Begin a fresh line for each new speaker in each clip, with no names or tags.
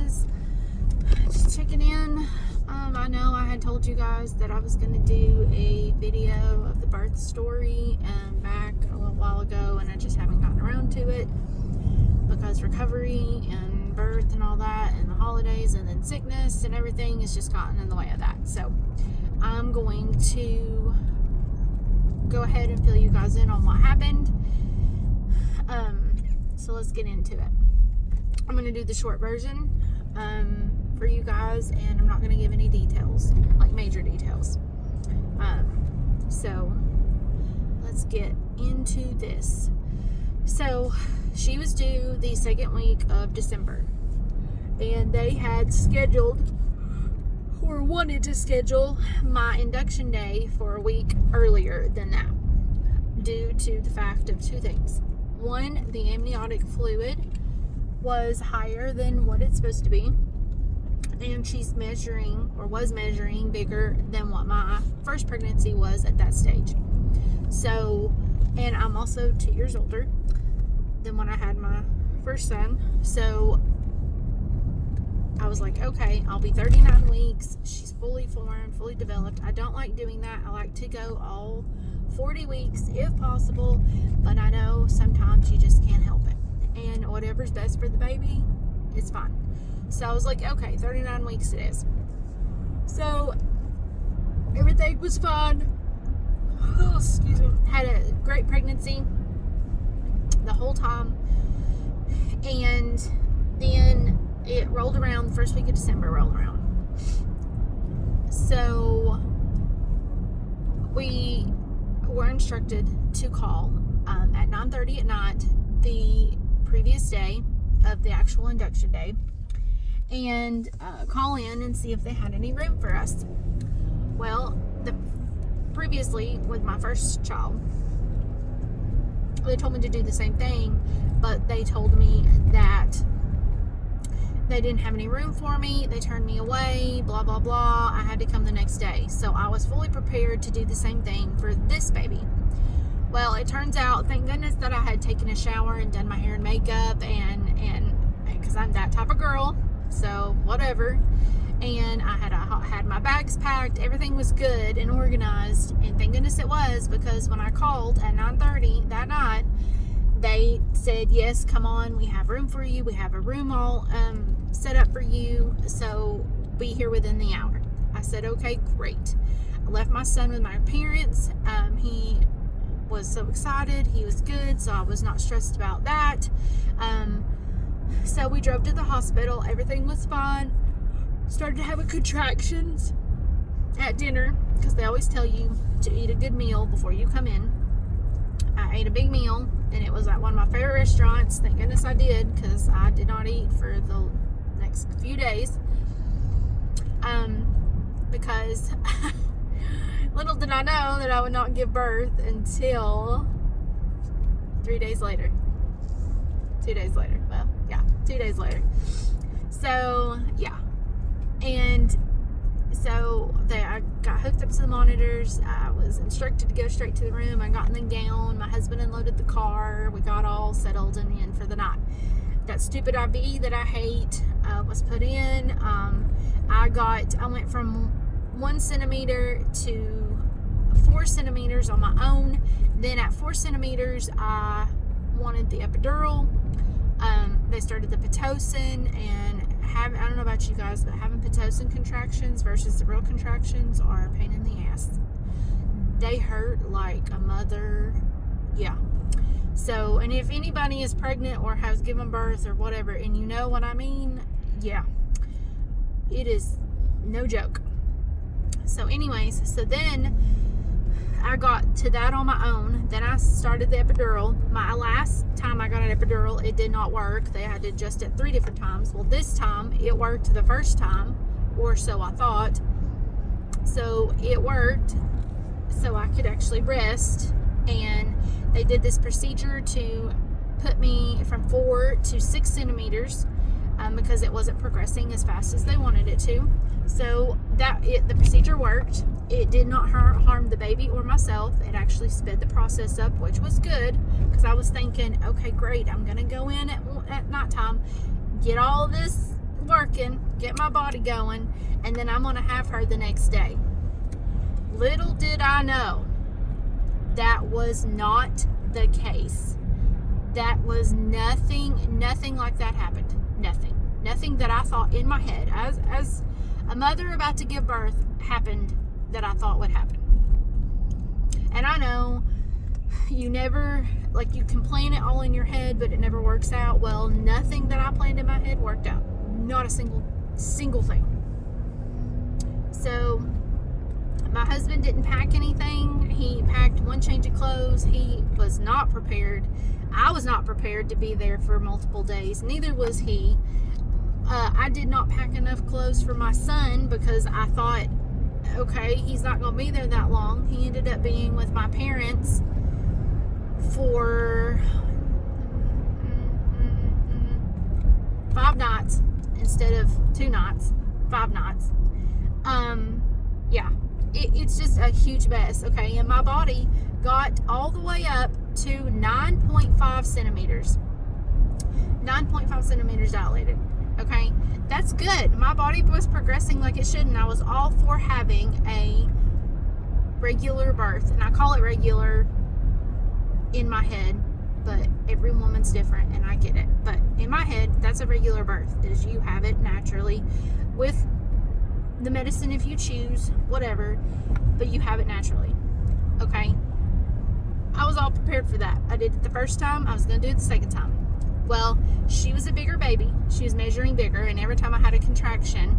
guys, just checking in. I know I had told you guys that I was going to do a video of the birth story back a little while ago, and I just haven't gotten around to it because recovery and birth and all that and the holidays and then sickness and everything has just gotten in the way of that. So I'm going to go ahead and fill you guys in on what happened. So let's get into it. I'm going to do the short version for you guys, and I'm not going to give any details, like major details. So let's get into this. So she was due the second week of December, and they had scheduled or wanted to schedule my induction day for a week earlier than that, due to the fact of two things. One, the amniotic fluid was higher than what it's supposed to be, and she's measuring, or was measuring, bigger than what my first pregnancy was at that stage. So, and I'm also 2 years older than when I had my first son. So I was like, okay, I'll be 39 weeks. She's fully formed, fully developed. I don't like doing that. I like to go all 40 weeks if possible, but I know sometimes you just can't help it. And whatever's best for the baby is fine. So I was like, okay, 39 weeks it is. So everything was fine. Oh, excuse me. Had a great pregnancy the whole time. And then it rolled around, the first week of December rolled around. So we were instructed to call at 9:30 at night the previous day of the actual induction day, and call in and see if they had any room for us. Well, previously with my first child, they told me to do the same thing, but they told me that they didn't have any room for me. They turned me away, blah, blah, blah. I had to come the next day. So I was fully prepared to do the same thing for this baby. Well, it turns out, thank goodness that I had taken a shower and done my hair and makeup, and because I'm that type of girl, so whatever. And I had my bags packed. Everything was good and organized, and thank goodness it was, because when I called at 9:30 that night, they said, yes, come on, we have room for you. We have a room all set up for you, so be here within the hour. I said, okay, great. I left my son with my parents. He was so excited. He was good, so I was not stressed about that. So we drove to the hospital. Everything was fine. Started having contractions at dinner, because they always tell you to eat a good meal before you come in. I ate a big meal, and it was at one of my favorite restaurants. Thank goodness I did, because I did not eat for the next few days. Because little did I know that I would not give birth until 3 days later. 2 days later. Well, yeah, 2 days later. So, yeah. And so I got hooked up to the monitors. I was instructed to go straight to the room. I got in the gown. My husband unloaded the car. We got all settled and in for the night. That stupid IV that I hate was put in. I went from 1 centimeter to 4 centimeters on my own. Then at 4 centimeters, I wanted the epidural. They started the Pitocin, and I don't know about you guys, but having Pitocin contractions versus the real contractions are a pain in the ass. They hurt like a mother. Yeah. So, and if anybody is pregnant or has given birth or whatever, and you know what I mean, yeah, it is no joke. So anyways, so then I got to that on my own. Then I started the epidural. My last time I got an epidural, it did not work. They had to adjust it 3 different times. Well, this time it worked the first time, or so I thought. So it worked, so I could actually rest. And they did this procedure to put me from 4 to 6 centimeters because it wasn't progressing as fast as they wanted it to. So the procedure worked. It did not harm the baby or myself. It actually sped the process up, which was good, because I was thinking, okay, great, I'm going to go in at nighttime, get all this working, get my body going, and then I'm going to have her the next day. Little did I know that was not the case. That was nothing like that happened. Nothing that I thought in my head as a mother about to give birth happened that I thought would happen. And I know you never, like, you can plan it all in your head, but it never works out. Well, nothing that I planned in my head worked out. Not a single thing. So my husband didn't pack anything. He packed one change of clothes. He was not prepared. I was not prepared to be there for multiple days. Neither was he. I did not pack enough clothes for my son because I thought, okay, he's not going to be there that long. He ended up being with my parents for 5 nights instead of 2 nights. 5 nights. Yeah, it's just a huge mess, okay? And my body got all the way up to 9.5 centimeters. 9.5 centimeters dilated, okay? That's good. My body was progressing like it should, and I was all for having a regular birth. And I call it regular in my head, but every woman's different, and I get it. But in my head, that's a regular birth, is you have it naturally with the medicine if you choose, whatever, but you have it naturally, okay? I was all prepared for that. I did it the first time. I was going to do it the second time. Well, she was a bigger baby. She was measuring bigger, and every time I had a contraction,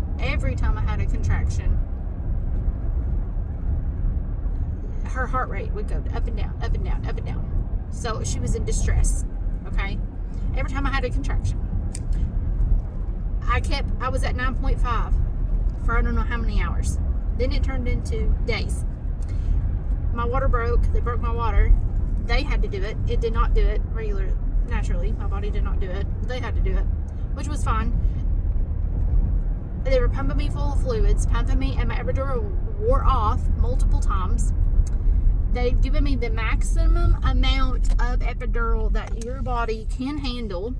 her heart rate would go up and down, up and down, up and down. So she was in distress, okay? Every time I had a contraction. I was at 9.5 for I don't know how many hours. Then it turned into days. My water broke. They broke my water. They had to do it. It did not do it naturally. My body did not do it. They had to do it, which was fine. They were pumping me full of fluids, and my epidural wore off multiple times. They've given me the maximum amount of epidural that your body can handle.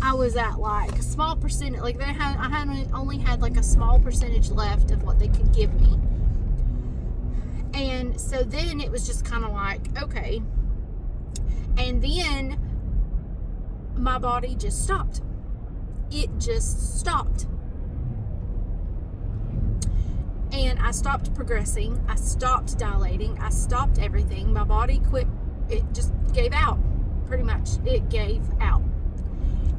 I was at like a small percentage, like I only had like a small percentage left of what they could give me. And so then it was just kind of like, okay. And then my body just stopped. It just stopped. And I stopped progressing. I stopped dilating. I stopped everything. My body quit. It just gave out. Pretty much. It gave out.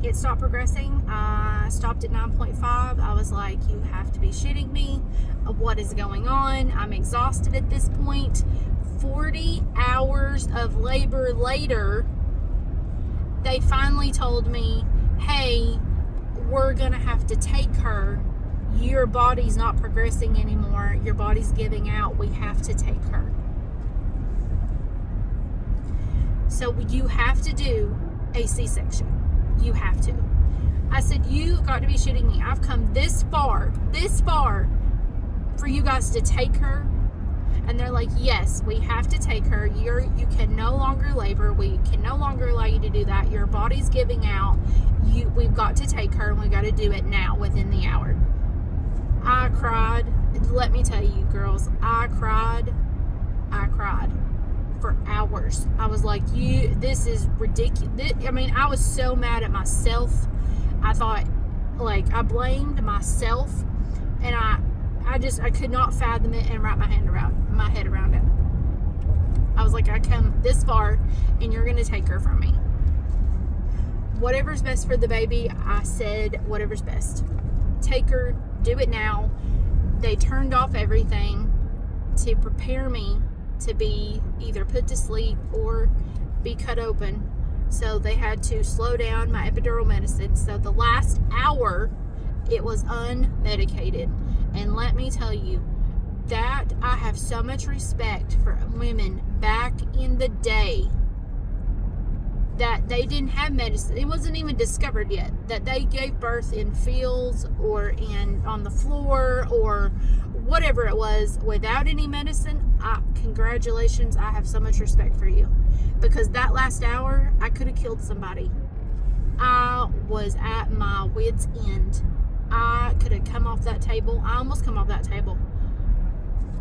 It stopped progressing. I stopped at 9.5. I was like, you have to be shitting me. What is going on? I'm exhausted at this point. 40 hours of labor later, they finally told me, hey, we're going to have to take her. Your body's not progressing anymore. Your body's giving out. We have to take her. So you have to do a C-section. You have to. I said, you got to be shitting me. I've come this far for you guys to take her. And they're like, yes, we have to take her. You can no longer labor. We can no longer allow you to do that. Your body's giving out. We've got to take her, and we got to do it now within the hour. I cried. Let me tell you, girls, I cried for hours. I was like, this is ridiculous. I mean, I was so mad at myself. I thought, like, I blamed myself, and I could not fathom it and wrap my head around it. I was like, I come this far, and you're gonna take her from me. Whatever's best for the baby, I said, whatever's best. Take her, do it now. They turned off everything to prepare me to be either put to sleep or be cut open. So they had to slow down my epidural medicine. So the last hour, it was unmedicated. And let me tell you, that I have so much respect for women back in the day that they didn't have medicine. It wasn't even discovered yet that they gave birth in fields or on the floor or whatever it was without any medicine. Congratulations. I have so much respect for you, because that last hour I could have killed somebody. I was at my wit's end. I could have come off that table. I almost come off that table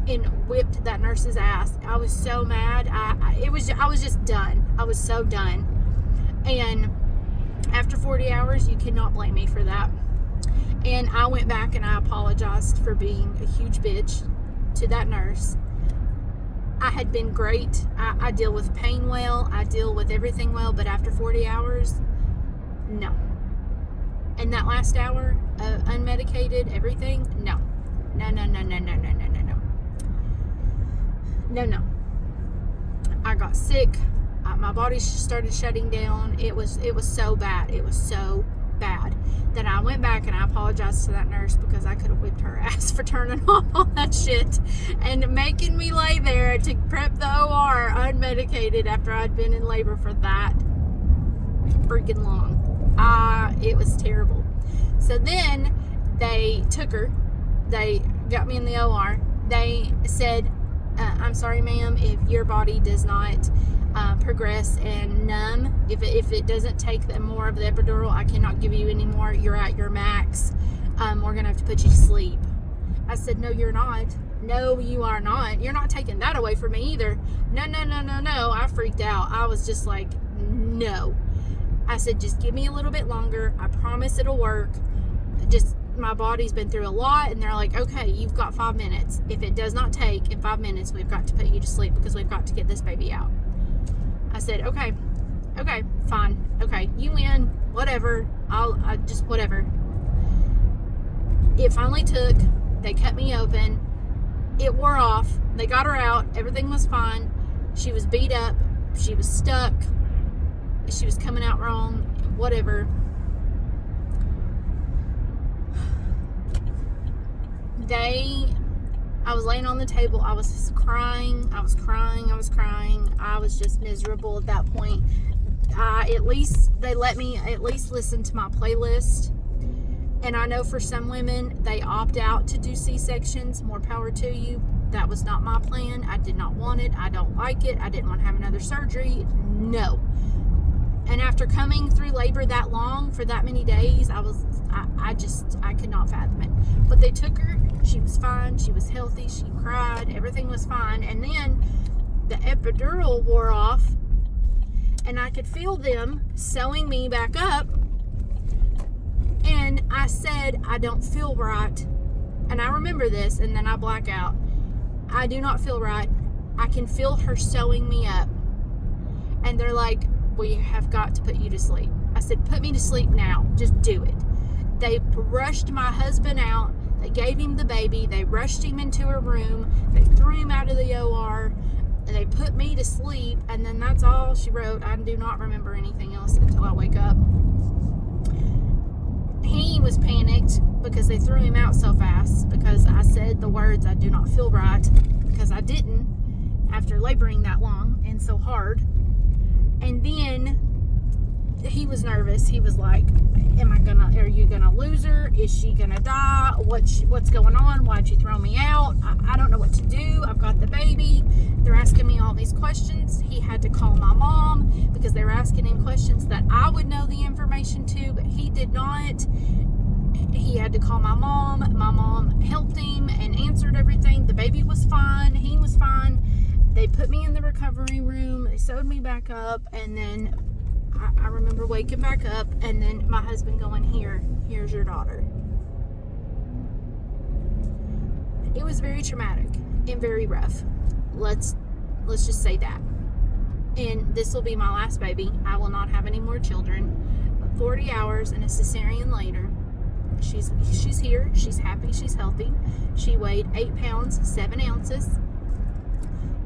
and whipped that nurse's ass. I was so mad. I was just done. I was so done. And after 40 hours, you cannot blame me for that. And I went back and I apologized for being a huge bitch to that nurse. I had been great. I deal with pain well. I deal with everything well. But after 40 hours, no. And that last hour, unmedicated, everything, no. No. I got sick. My body started shutting down. It was so bad. It was so bad that I went back and I apologized to that nurse because I could have whipped her ass for turning off all that shit and making me lay there to prep the OR unmedicated after I'd been in labor for that freaking long. It was terrible. So then they took her. They got me in the OR. They said, I'm sorry, ma'am, if your body does not progress and numb, if it doesn't take more of the epidural, I cannot give you any more. You're at your max. We're going to have to put you to sleep. I said, no, you're not. No, you are not. You're not taking that away from me either. No. I freaked out. I was just like, no. I said, just give me a little bit longer. I promise it'll work. Just, my body's been through a lot. And they're like, okay, you've got 5 minutes. If it does not take in 5 minutes, we've got to put you to sleep because we've got to get this baby out. I said, okay, fine. Okay, you win. Whatever. I just, whatever. It finally took. They cut me open. It wore off. They got her out. Everything was fine. She was beat up. She was stuck. She was coming out wrong, whatever. I was laying on the table. I was just crying. I was just miserable at that point. At least they let me at least listen to my playlist. And I know for some women, they opt out to do C-sections. More power to you. That was not my plan. I did not want it. I don't like it. I didn't want to have another surgery. No. And after coming through labor that long, for that many days, I could not fathom it. But they took her. She was fine. She was healthy. She cried. Everything was fine. And then the epidural wore off. And I could feel them sewing me back up. And I said, I don't feel right. And I remember this, and then I black out. I do not feel right. I can feel her sewing me up. And they're like, we have got to put you to sleep. I said, put me to sleep now. Just do it. They rushed my husband out. They gave him the baby. They rushed him into a room. They threw him out of the OR. And they put me to sleep. And then that's all she wrote. I do not remember anything else until I wake up. He was panicked because they threw him out so fast because I said the words, I do not feel right, because I didn't after laboring that long and so hard. And then he was nervous. He was like, are you gonna lose her? Is she gonna die? What's going on? Why'd you throw me out? I don't know what to do. I've got the baby. They're asking me all these questions. He had to call my mom because they were asking him questions that I would know the information to, but he did not. He had to call my mom. My mom helped him and answered everything. The baby was fine. He was fine. They put me in the recovery room. They sewed me back up, and then I remember waking back up, and then my husband going, here's your daughter. It was very traumatic and very rough. Let's just say that. And this will be my last baby. I will not have any more children. But 40 hours and a cesarean later, she's here. She's happy. She's healthy. She weighed 8 pounds, 7 ounces.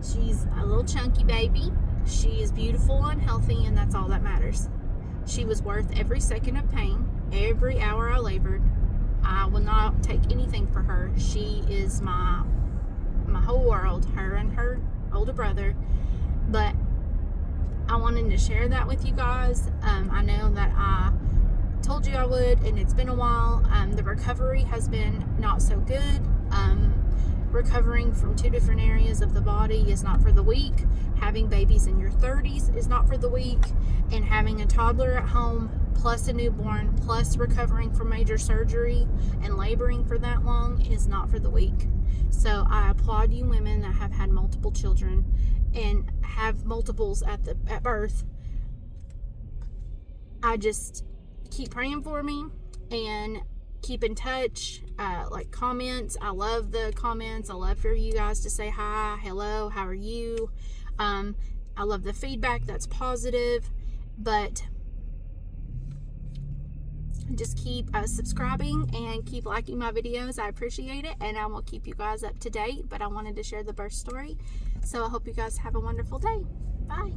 She's a little chunky baby. She is beautiful and healthy, and that's all that matters. She was worth every second of pain, every hour I labored. I will not take anything for her. She is my whole world, her and her older brother. But I wanted to share that with you guys. I know that I told you I would, and it's been a while. The recovery has been not so good. Recovering from 2 different areas of the body is not for the weak. Having babies in your 30s is not for the weak. And having a toddler at home plus a newborn, plus recovering from major surgery and laboring for that long is not for the weak. So I applaud you women that have had multiple children and have multiples at birth. I just keep praying for me and keep in touch. Like comments, I love the comments. I love for you guys to say hi, hello, how are you? I love the feedback that's positive, but just keep subscribing and keep liking my videos. I appreciate it, and I will keep you guys up to date. But I wanted to share the birth story, so I hope you guys have a wonderful day. Bye.